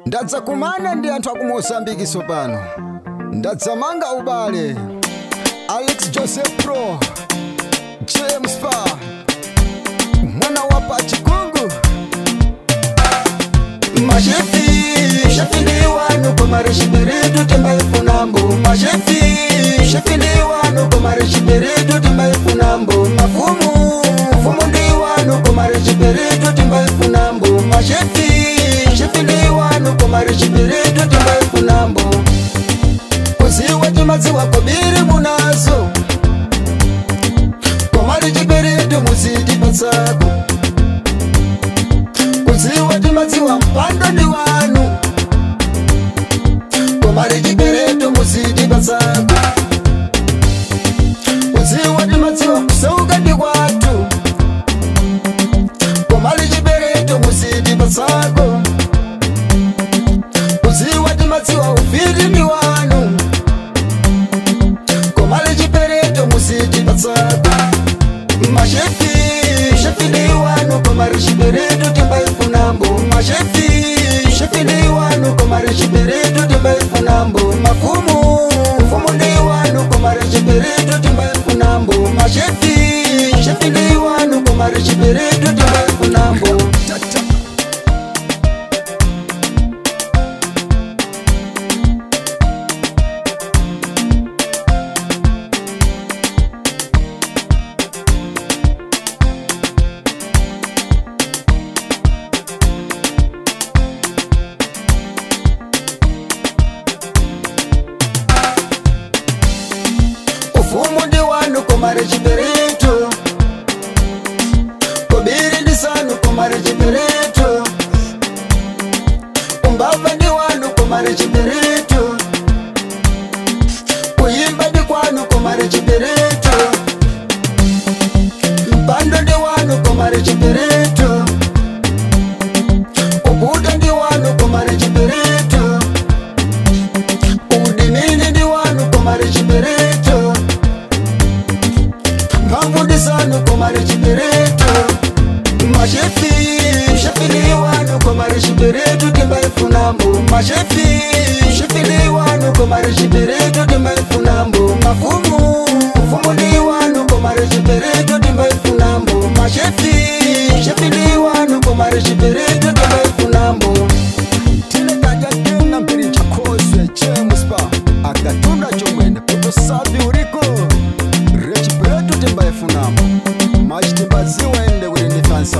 Ndadza kumana ndi anthu aku Mozambique sopano. Ndadza manga ubale. Alex Joseph Pro, James Fa, mwana wa Pachikungu. Mashefi, shafiliwa nuko marishibiridu timba ifunambo. Mashefi, shafiliwa nuko marishibiridu timba ifunambo. Mafumu ndiwa nuko marishibiridu timba ifunambo. Mashefi, shafiliwa nuko marishibiridu timba ifunambo. Kuziwa timaziwa kubiri munazo. Komari jibiridu muzidi pasako. Kuziwa timaziwa mpando ni wanu. Komari jibiridu muzidi pasako. Kuziwa timaziwa kusauka ni watu. Komari jibiridu muzidi pasako. Kuziwa timaziwa ufiri ni wanu. Komari jibiridu muzidi pasako. Mashefi, shafiliwa nuko marishibiridu timba ifunambo. Mashefi, shafiliwa nuko marishibiridu timba ifunambo. Mafumu ndiwa nuko marishibiridu timba ifunambo. Mashefi, shafiliwa nuko marishibiridu timba ifunambo. Umundi wanu komare jibiritu. Kubiri ndisanu komare jibiritu. Umbava ndi wanu komare jibiritu. Kuyimba ndi kwanu komare jibiritu. Mpando ndi wanu komare jibiritu. Ubuda ndi wanu komare jibiritu. Udimini ndi wanu komare jibiritu. Mbudisanu komare jibiritu. Mashefi, shafiliwa nuko marishibiritu timba ifunambo. Mashefi, shafiliwa nuko marishibiritu timba ifunambo. Mafumu ndiwa nuko marishibiritu timba ifunambo. Mashefi, shafiliwa nuko marishibiritu timba ifunambo. Tine kaja tena mpiri chakozwe James Fa. Agatunda chomwene kuto sabi uriko. Rechiberetu timba ifunambo. Machitimba ziwa ende wili nifansa.